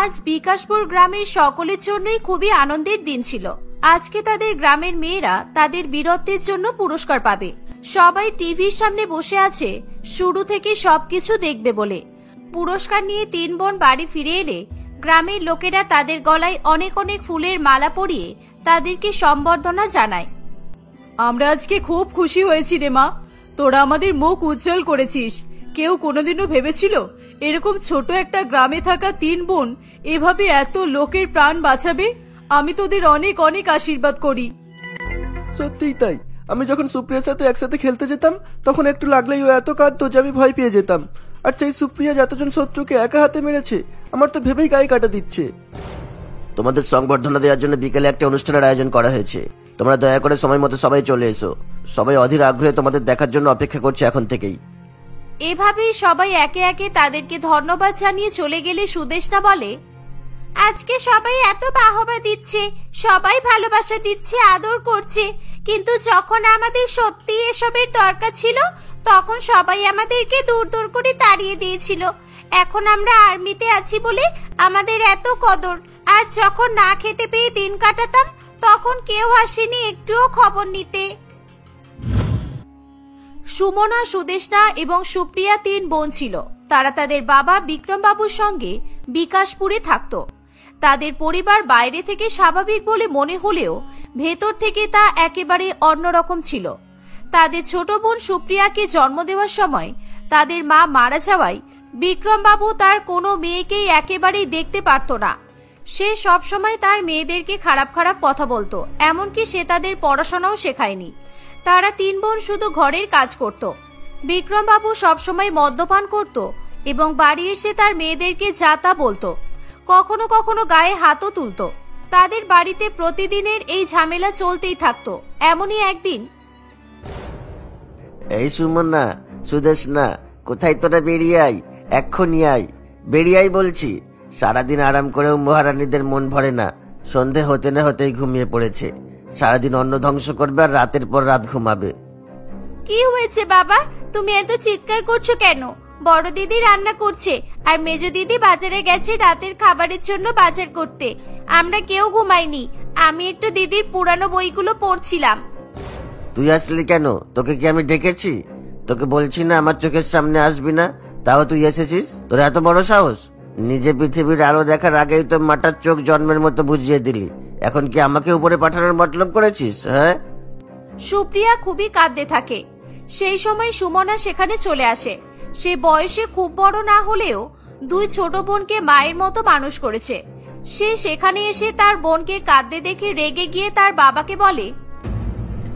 আজ বিকাশপুর গ্রামের সকলের জন্যই খুবই আনন্দের দিন ছিল। আজকে তাদের গ্রামের মেয়েরা তাদের বীরত্বের জন্য পুরস্কার পাবে। সবাই টিভির সামনে বসে আছে শুরু থেকে সবকিছু দেখবে বলে। পুরস্কার নিয়ে 3 বোন বাড়ি ফিরে এলে গ্রামের লোকেরা তাদের গলায় অনেক অনেক ফুলের মালা পরিয়ে তাদেরকে সম্বর্ধনা জানায়। আমরা আজকে খুব খুশি হয়েছি রে মা, তোরা আমাদের মুখ উজ্জ্বল করেছিস। কেউ কোনোদিনও ভেবেছিল এরকম ছোট একটা গ্রামে থাকা 3 বোন এভাবে এত লোকের প্রাণ বাঁচাবে? আমি তোদের অনেক অনেক আশীর্বাদ করি। সত্যিই তাই, আমি যখন সুপ্রিয়ার সাথে একসাথে খেলতে যেতাম তখন একটু লাগলেই ও এত কাঁদতো যে আমি ভয় পেয়ে যেতাম। আর সেই সুপ্রিয়া যতজন শত্রুকে একা হাতে মেরেছে, আমার তো ভেবেই গায়ে কাটা দিচ্ছে। তোমাদের সংবর্ধনা দেওয়ার জন্য বিকেলে একটা অনুষ্ঠানের আয়োজন করা হয়েছে। তোমরা দয়া করে সময় মতো সবাই চলে এসো। সবাই অধীর আগ্রহে তোমাদের দেখার জন্য অপেক্ষা করছে এখন থেকেই। এভাবেই সবাই একে একে তাদেরকে ধন্যবাদ জানিয়ে চলে গেলে সুদেষ্ণা বলে, আজকে সবাই এত বাহবা দিচ্ছে, সবাই ভালোবাসা দিচ্ছে, আদর করছে, কিন্তু যখন আমাদের সত্যি এসবের দরকার ছিল তখন সবাই আমাদেরকে দূর দূর করে তাড়িয়ে দিয়েছিল। এখন আমরা আর্মিতে আছি বলে আমাদের এত কদর, আর যখন না খেতে পেয়ে দিন কাটাতাম তখন কেউ আসেনি একটুও খবর নিতে। সুমনা, সুদেষ্ণা এবং সুপ্রিয়া 3 বোন ছিল। তারা তাদের বাবা বিক্রম বাবুর সঙ্গে বিকাশপুরে থাকত। তাদের পরিবার বাইরে থেকে স্বাভাবিক বলে মনে হলেও ভেতর থেকে তা একেবারে অন্যরকম ছিল। তাদের ছোট বোন সুপ্রিয়াকে জন্ম দেওয়ার সময় তাদের মা মারা যাওয়ায় বিক্রম বাবু তার কোনো মেয়েকেই একেবারেই দেখতে পারত না। সে সবসময় তার মেয়েদেরকে খারাপ খারাপ কথা বলতো, এমনকি সে তাদের পড়াশোনাও শেখায়নি। তারা 3 বোন শুধু ঘরের কাজ করত। বিক্রম বাবু সবসময় মদ্যপান করত এবং বাড়ি এসে তার মেয়েদেরকে যা তা বলতো, কখনো কখনো গায়ে হাতও তুলত। তাদের বাড়িতে প্রতিদিনের এই ঝামেলা চলতেই থাকতো। এমনই একদিন, এই সুমনা, সুদেষ্ণা, কোথায় তোরা? বেরিয়ে আয়, এক্ষুনি আয়, বেরিয়ে আয় বলছি। সারাদিন আরাম করেও মহারানীদের মন ভরে না। সন্ধে হতে না হতেই ঘুমিয়ে পড়েছে। সারাদিন অন্ন ধ্বংস করবে আর রাতের পর রাত ঘুমাবে। কি হয়েছে বাবা, তুমি এত চিৎকার করছো কেন? বড় দিদি রান্না করছে আর মেজো দিদি বাজারে গেছে রাতের খাবারের জন্য বাজার করতে। আমরা কেউ ঘুমাইনি। আমি একটু দিদির পুরানো বইগুলো পড়ছিলাম। তুই আসলি কেন? তোকে কি আমি ডেকেছি? তোকে বলছি না আমার চোখের সামনে আসবি না, তাও তুই এসেছিস? তোর এত বড় সাহস! নিজে পৃথিবীর আলো দেখার আগেই তো মাটার চোখ জন্মের মতো বুঝিয়ে দিলি। এখন কি আমাকে উপরে পাঠানোর মতলব করেছিস? হ্যাঁ। সুপ্রিয়া খুবই কাঁদতে থাকে। সেই সময় সুমনা সেখানে চলে আসে। সে বয়সে খুব বড় না হলেও 2 ছোট বোনকে মায়ের মতো মানুষ করেছে। সে সেখানে এসে তার বোনকে কাঁদতে দেখে রেগে গিয়ে তার বাবাকে বলে,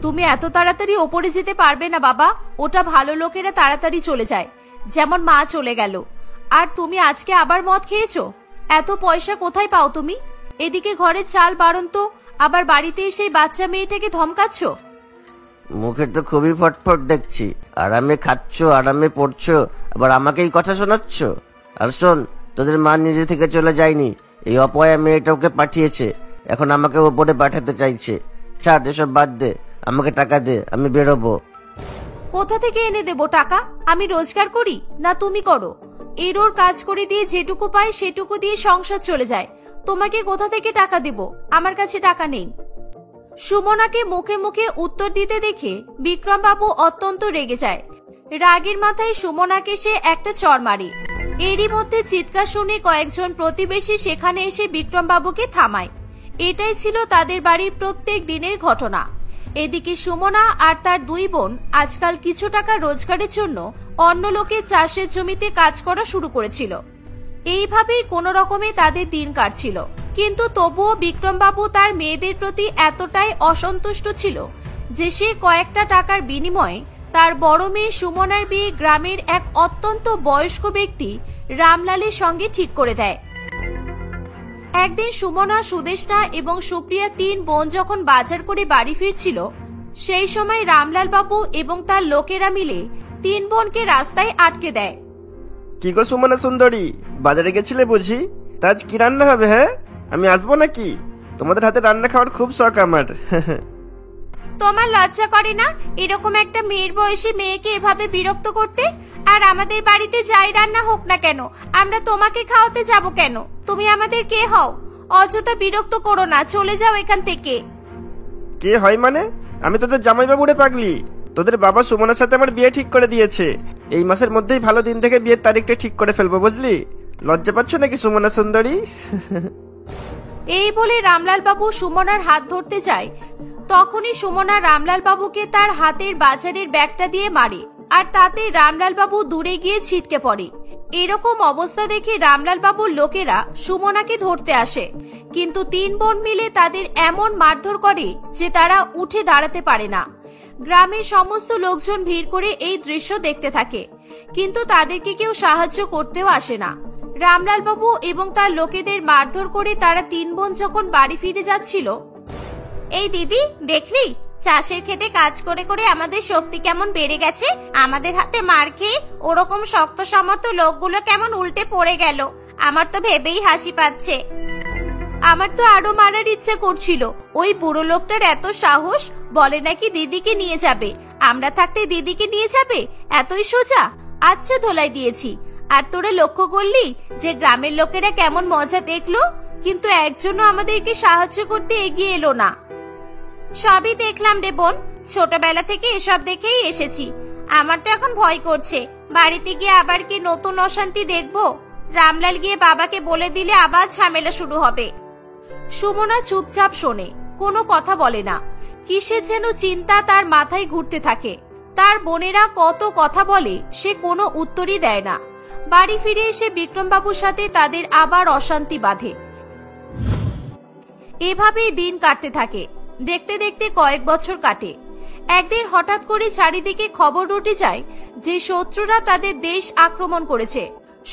তুমি এত তাড়াতাড়ি ওপরে যেতে পারবে না বাবা। ওটা ভালো লোকেরা তাড়াতাড়ি চলে যায়, যেমন মা চলে গেল। আর তুমি আজকে আবার মদ খেয়েছো? এত পয়সা কোথায় পাও তুমি? এদিকে ঘরের চাল বাড়ন্ত, আবার বাড়িতে এসে বাচ্চা মেয়েটাকে ধমকাচ্ছ। মুখে তো খুবই ফটফট দেখছি। আরামে খাচ্ছ, আরামে পড়ছো, আবার আমাকেই কথা শোনাচ্ছ। আর শোন, তোদের মা নিজে থেকে চলে যায়নি, এই অপয়া মেয়েটা ওকে পাঠিয়েছে। এখন আমাকে ওপরে পাঠাতে চাইছে। ছাড়, এসব বাদ দে, আমাকে টাকা দে, আমি বেরোবো। কোথা থেকে এনে দেবো টাকা? আমি রোজগার করি না তুমি করো? এরোর কাজ করে দিয়ে যেটুকু পাই সেটুকু দিয়ে সংসার চলে যায়। তোমাকে কোথা থেকে টাকা দেব? আমার কাছে টাকা নেই। সুমনাকে মুখে মুখে উত্তর দিতে দেখে বিক্রম বাবু অত্যন্ত রেগে যায়। রাগের মাথায় সুমনাকে সে একটা চড় মারে। এরই মধ্যে চিৎকার শুনে কয়েকজন প্রতিবেশী সেখানে এসে বিক্রম বাবুকে থামায়। এটাই ছিল তাদের বাড়ির প্রত্যেক দিনের ঘটনা। এদিকে সুমনা আর তার 2 বোন আজকাল কিছু টাকা রোজগারের জন্য অন্য লোকের চাষের জমিতে কাজ করা শুরু করেছিল। এইভাবেই কোনো রকমে তাদের দিন কাটছিল। কিন্তু তবুও বিক্রম বাবু তার মেয়েদের প্রতি এতটাই অসন্তুষ্ট ছিল যে সে কয়েকটা টাকার বিনিময়ে তার বড় মেয়ে সুমনার বিয়ে গ্রামের এক অত্যন্ত বয়স্ক ব্যক্তি রামলালের সঙ্গে ঠিক করে দেয়। একদিন সুমনা, সুদেষ্ণা এবং সুপ্রিয়া 3 বোন যখন বাজার করে বাড়ি ফিরছিল, সেই সময় রামলাল বাবু এবং তার লোকেরা মিলে 3 বোনকে রাস্তায় আটকে দেয়। কি গো সুমনা সুন্দরী, বাজারে গেছিলে বুঝি? আজ কি রান্না হবে? হ্যাঁ, আমি আসবো নাকি? তোমাদের হাতে রান্না খাওয়ার খুব শখ আমার। তোমার লজ্জা করে না এরকম একটা মেয়ের বয়সী মেয়েকে এভাবে বিরক্ত করতে? আর আমাদের বাড়িতে যাই রান্না হোক না কেন আমরা তোমাকে খাওয়াতে যাব কেন? তুমি আমাদের কে হও? অযথা বিরক্ত করো না, চলে যাও এখান থেকে। কে হয় মানে? আমি তোদের জামাইবাবু রে পাগলি। তোদের বাবা সুমনার সাথে আমার বিয়ে ঠিক করে দিয়েছে। এই মাসের মধ্যেই ভালো দিন থেকে বিয়ের তারিখটা ঠিক করে ফেলবো, বুঝলি? লজ্জা পাচ্ছ নাকি সুমনা সুন্দরী? এই বলে রামলাল বাবু সুমনার হাত ধরতে যায়। তখনই সুমনা রামলাল বাবুকে তার হাতের বাজারের ব্যাগটা দিয়ে মারে, আর তাতে রামলাল বাবু দূরে গিয়ে ছিটকে পড়ে। এরকম অবস্থা দেখে রামলাল বাবুর লোকেরা সুমনাকে ধরতে আসে, কিন্তু তিন বোন মিলে তাদের এমন মারধর করে যে তারা উঠে দাঁড়াতে পারে না। গ্রামের সমস্ত লোকজন ভিড় করে এই দৃশ্য দেখতে থাকে, কিন্তু তাদেরকে কেউ সাহায্য করতেও আসে না। রামলাল বাবু এবং তার লোকেদের মারধর করে তারা তিন বোন যখন বাড়ি ফিরে যাচ্ছিল, এই দিদি দেখলি চাষের খেতে কাজ করে করে আমাদের শক্তি কেমন বেড়ে গেছে। আমাদের হাতে মার খেয়ে ওরকম শক্ত সমর্থ লোকগুলো কেমন উল্টে পড়ে গেল। আমার তো ভেবেই হাসি পাচ্ছে। আমার তো আরো মারার ইচ্ছা করছিল। ওই বুড়ো লোকটার এত সাহস, বলে নাকি দিদিকে নিয়ে যাবে। আমরা থাকতে দিদিকে নিয়ে যাবে? এতই সোজা? আচ্ছা ধোলাই দিয়েছি। আর তোরা লক্ষ্য করলি যে গ্রামের লোকেরা কেমন মজা দেখলো, কিন্তু একজনও আমাদেরকে সাহায্য করতে এগিয়ে এলো না। সবই দেখলাম রে বোন, ছোটবেলা থেকে এসব দেখেই এসেছি। আমার তো এখন ভয় করছে, বাড়িতে গিয়ে আবার কি নতুন অশান্তি দেখবো। রামলাল গিয়ে বাবাকে বলে দিলে আবার ঝামেলা শুরু হবে। সুমনা চুপচাপ শোনে, কোনো কথা বলে না। কিসের যেন চিন্তা তার মাথায় ঘুরতে থাকে। তার বোনেরা কত কথা বলে, সে কোনো উত্তরই দেয় না। বাড়ি ফিরে এসে বিক্রমবাবুর সাথে তাদের আবার অশান্তি বাঁধে। এভাবেই দিন কাটতে থাকে। দেখতে দেখতে কয়েক বছর কাটে। একদিন হঠাৎ করে চারিদিকে খবর উঠে যায় যে শত্রুরা তাদের দেশ আক্রমণ করেছে।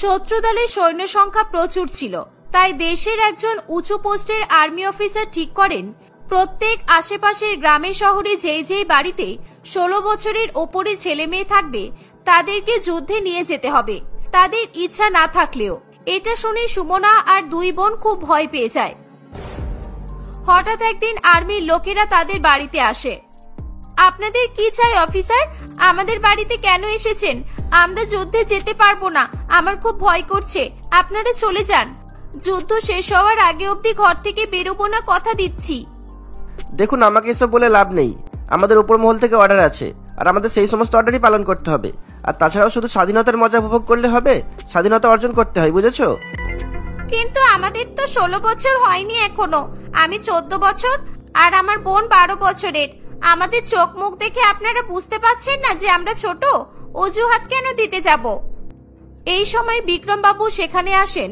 শত্রু দলের সৈন্য সংখ্যা প্রচুর ছিল, তাই দেশের একজন উঁচু পোস্টের আর্মি অফিসার ঠিক করেন প্রত্যেক আশেপাশের গ্রামে শহরে যেই যেই বাড়িতে 16 বছরের ওপরে ছেলে মেয়ে থাকবে তাদেরকে যুদ্ধে নিয়ে যেতে হবে, তাদের ইচ্ছা না থাকলেও। এটা শুনে সুমনা আর দুই বোন খুব ভয় পেয়ে যায়। হঠাৎ একদিন আর্মির লোকেরা তাদের বাড়িতে আসে। আপনাদের কি চাই অফিসার? আমাদের বাড়িতে কেন এসেছেন? আমরা যুদ্ধে যেতে পারবো না, আমার খুব ভয় করছে। আপনারা চলে যান। যুদ্ধ শেষ হওয়ার আগে অবধি ঘর থেকে বেরোবো না, কথা দিচ্ছি। দেখুন, আমাকে এসব বলে লাভ নেই। আমাদের উপর মহল থেকে অর্ডার আছে, আর আমাদের সেই সমস্ত অর্ডারই পালন করতে হবে। আর তাছাড়াও শুধু স্বাধীনতার মজা উপভোগ করলে হবে, স্বাধীনতা অর্জন করতে হয়, বুঝেছো? কিন্তু আমাদের তো 16 বছর হয়নি এখনো। আমি 14 বছর আর আমার বোন 12 বছরের। আমাদের চোখ মুখ দেখে আপনারা বুঝতে পারছেন না যে আমরা ছোট? অজুহাত কেন দিতে যাব? এই সময় বিক্রমবাবু সেখানে আসেন।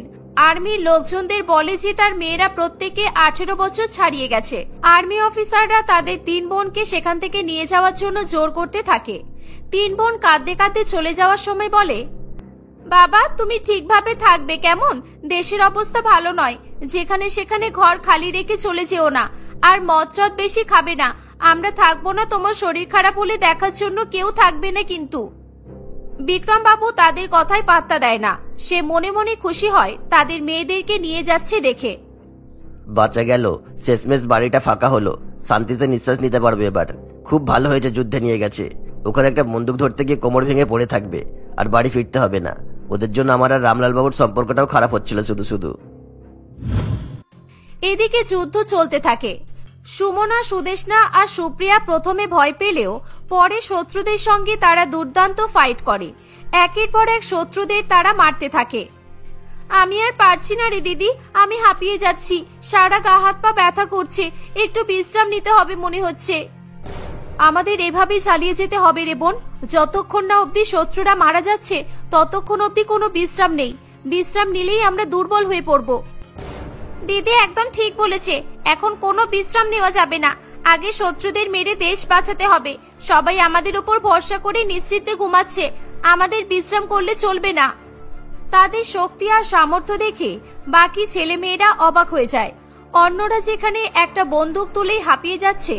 আর্মির লোকজনদের বলে যে তার মেয়েরা প্রত্যেকে 18 বছর ছাড়িয়ে গেছে। আর্মি অফিসাররা তাদের তিন বোনকে সেখান থেকে নিয়ে যাওয়ার জন্য জোর করতে থাকে। তিন বোন কাঁদতে কাঁদতে চলে যাওয়ার সময় বলে, বাবা তুমি ঠিকভাবে থাকবে কেমন? দেশের অবস্থা ভালো নয়। যেখানে সেখানে ঘর খালি রেখে চলে যেও না। আর মদ টদ বেশি খাবে না। আমরা থাকবো না, তোমার শরীর খারাপ হলে দেখার জন্য কেউ থাকবে না কিন্তু। বিক্রমবাবু তাদের কথায় পাত্তা দেয় না। সে মনে মনে খুশি হয় তাদের মেয়েদেরকে নিয়ে যাচ্ছে দেখে। বাঁচা গেল, শেষমেশ বাড়িটা ফাঁকা হলো, শান্তিতে নিঃশ্বাস নিতে পারবে এবার। খুব ভালো হয়েছে যুদ্ধে নিয়ে গেছে। ওখানে একটা বন্দুক ধরতে গিয়ে কোমর ভেঙে পড়ে থাকবে, আর বাড়ি ফিরতে হবে না। ওদের জন্য আমার আর রামলাল বাবুর সম্পর্কটাও খারাপ হচ্ছিল শুধু শুধু। এদিকে যুদ্ধ চলতে থাকে। সুমনা, সুদেশনা আর সুপ্রিয়া প্রথমে ভয় পেলেও পরে শত্রুদের সঙ্গে তারা দুর্দান্ত ফাইট করে। একের পর এক শত্রুদের তারা মারতে থাকে। আমি আর পারছি না রে দিদি, আমি হাঁপিয়ে যাচ্ছি। সারা গা হাত পা ব্যথা করছে, একটু বিশ্রাম নিতে হবে মনে হচ্ছে। আমাদের এভাবেই চালিয়ে যেতে হবে রে বোন। যতক্ষণ না অবধি শত্রুরা মারা যাচ্ছে ততক্ষণ অবধি কোনো বিশ্রাম নেই। বিশ্রাম নিলেই আমরা দুর্বল হয়ে পড়ব। দিদি একদম ঠিক বলেছে, এখন কোনো বিশ্রাম নেওয়া যাবে না। আগে শত্রুদের মেরে দেশ বাঁচাতে হবে। সবাই আমাদের উপর ভরসা করে নিশ্চিন্তে ঘুমাচ্ছে, আমাদের বিশ্রাম করলে চলবে না। তাদের শক্তি আর সামর্থ্য দেখে বাকি ছেলে মেয়েরা অবাক হয়ে যায়। অন্যরা যেখানে একটা বন্দুক তুলেই হাঁপিয়ে যাচ্ছে,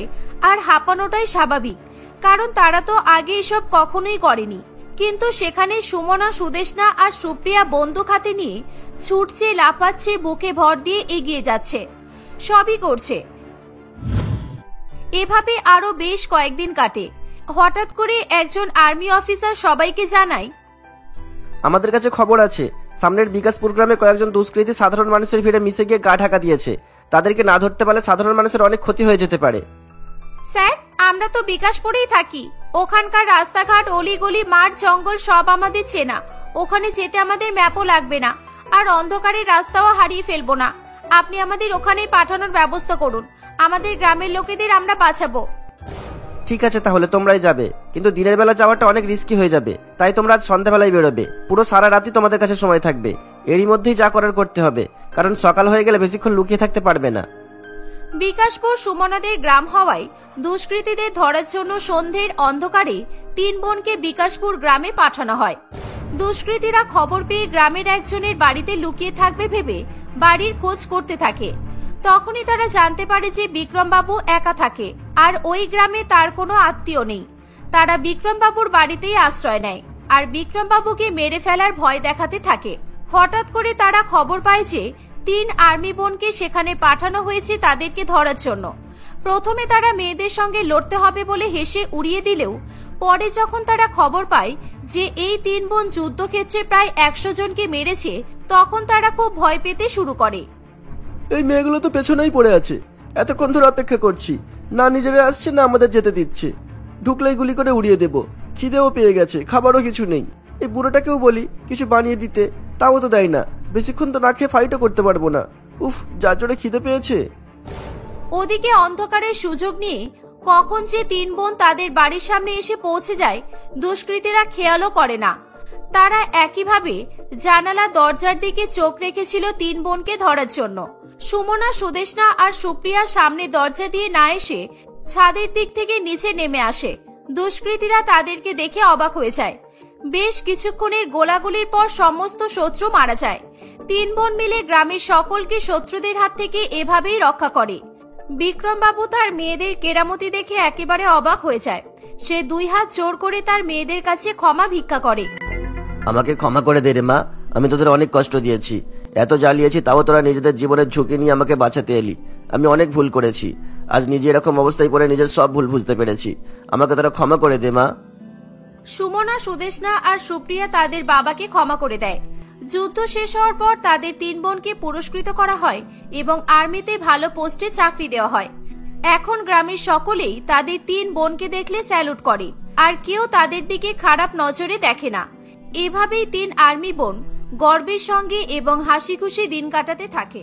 আর হাঁপানোটাই স্বাভাবিক, কারণ তারা তো আগে এসব কখনোই করেনি। কিন্তু সেখানে সুমনা, সুদেশনা আর সুপ্রিয়া বন্দুক হাতে নিয়ে ছুটছে, লাফাচ্ছে, বুকে ভর দিয়ে এগিয়ে যাচ্ছে, সবই করছে। এভাবে আরো বেশ কয়েকদিন কাটে। হঠাৎ করে একজন আর্মি অফিসার সবাইকে জানায়, আমাদের কাছে খবর আছে সামনের বিকাশপুর গ্রামে কয়েকজন দুষ্কৃতী সাধারণ মানুষের ভিড়ে মিশে গিয়ে গা ঢাকা দিয়েছে। তাদেরকে না ধরতে পারলে সাধারণ মানুষের অনেক ক্ষতি হয়ে যেতে পারে। স্যার, আমরা তো বিকাশপুরেই থাকি। ওখানকার রাস্তাঘাট, অলিগলি, মাঠ, জঙ্গল সব আমাদের চেনা। ওখানে যেতে আমাদের ম্যাপও লাগবে না, আর অন্ধকারের রাস্তাও হারিয়ে ফেলবো না। আপনি আমাদের ওখানেই পাঠানোর ব্যবস্থা করুন। আমাদের গ্রামের লোকেদের আমরা বাঁচাবো। ঠিক আছে, তাহলে তোমরাই যাবে, কিন্তু দিনের বেলা যাওয়াটা অনেক রিস্কি হয়ে যাবে। তাই তোমরা আজ সন্ধ্যাবেলায় বেরোবে। পুরো সারা রাতই তোমাদের কাছে সময় থাকবে। এরই মধ্যেই যা করার করতে হবে, কারণ সকাল হয়ে গেলে বেশিক্ষণ লুকিয়ে থাকতে পারবে না। বিকাশপুর সুমনাদের গ্রাম হওয়ায় দুষ্কৃতীদের ধরার জন্য সন্ধ্যের অন্ধকারে 3 বোনকে বিকাশপুর গ্রামে পাঠানো হয়। দুষ্কৃতীরা খবর পেয়ে গ্রামের একজনের বাড়িতে লুকিয়ে থাকবে ভেবে বাড়ির খোঁজ করতে থাকে। তখনই তারা জানতে পারে যে বিক্রমবাবু একা থাকে, আর ওই গ্রামে তার কোনো আত্মীয় নেই। তারা বিক্রমবাবুর বাড়িতেই আশ্রয় নেয়, আর বিক্রমবাবুকে মেরে ফেলার ভয় দেখাতে থাকে। হঠাৎ করে তারা খবর পায় যে 3 আর্মি বোনকে সেখানে পাঠানো হয়েছে তাদেরকে ধরার জন্য। প্রথমে তারা মেয়েদের সঙ্গে লড়তে হবে বলে হেসে উড়িয়ে দিলেও পরে যখন তারা খবর পায় যে এই 3 বোন যুদ্ধক্ষেত্রে প্রায় 100 জনকে মেরেছে, তখন তারা খুব ভয় পেতে শুরু করে। এই মেয়েগুলো তো পেছনেই পড়ে আছে, এতক্ষণ ধরে অপেক্ষা করছি, না নিজেরা আসছে না আমাদের যেতে দিচ্ছে। ঢুকলেই গুলি করে উড়িয়ে দেব। খিদেও পেয়ে গেছে, খাবারও কিছু নেই। এই বুড়োটাকেও বলি কিছু বানিয়ে দিতে, তাও তো দেয় না। বেশিক্ষণ তো না খেয়ে ফাইটও করতে পারবো না। উফ, যা জোরে খিদে পেয়েছে। ওদিকে অন্ধকারের সুযোগ নিয়ে কখন যে 3 বোন তাদের বাড়ির সামনে এসে পৌঁছে যায় দুষ্কৃতীরা খেয়ালও করে না। তারা একইভাবে জানালা দরজার দিকে চোখ রেখেছিল 3 বোনকে ধরার জন্য। সুমনা, সুদেশনা আর সুপ্রিয়া সামনে দরজা দিয়ে না এসে ছাদের দিক থেকে নিচে নেমে আসে। দুষ্কৃতীরা তাদেরকে দেখে অবাক হয়ে যায়। বেশ কিছুক্ষণের গোলাগুলির পর সমস্ত শত্রু মারা যায়। 3 বোন মিলে গ্রামের সকলকে শত্রুদের হাত থেকে এভাবেই রক্ষা করে। বিক্রমবাবু তার মেয়েদের কেরামতি দেখে একেবারে অবাক হয়ে যায়। সে 2 হাত জোর করে তার মেয়েদের কাছে ক্ষমা ভিক্ষা করে। আমাকে ক্ষমা করে দে রে মা, আমি তোদের অনেক কষ্ট দিয়েছি, এত জ্বালিয়েছি, তাও তোরা নিজেদের জীবনের ঝুঁকি নিয়ে আমাকে বাঁচাতে এলি। আমি অনেক ভুল করেছি, আজ নিজে এরকম অবস্থায় পড়ে নিজের সব ভুল বুঝতে পেরেছি। আমাকে তোরা ক্ষমা করে দে মা। সুমনা, সুদেশনা আর সুপ্রিয়া তাদের বাবাকে ক্ষমা করে দেয়। যুদ্ধ শেষ হওয়ার পর তাদের 3 বোনকে পুরস্কৃত করা হয় এবং আর্মিতে ভালো পোস্টে চাকরি দেওয়া হয়। এখন গ্রামের সকলেই তাদের 3 বোনকে দেখলে স্যালুট করে, আর কেউ তাদের দিকে খারাপ নজরে দেখে না। এভাবেই 3 আর্মি বোন গর্বের সঙ্গে এবং হাসি খুশি দিন কাটাতে থাকে।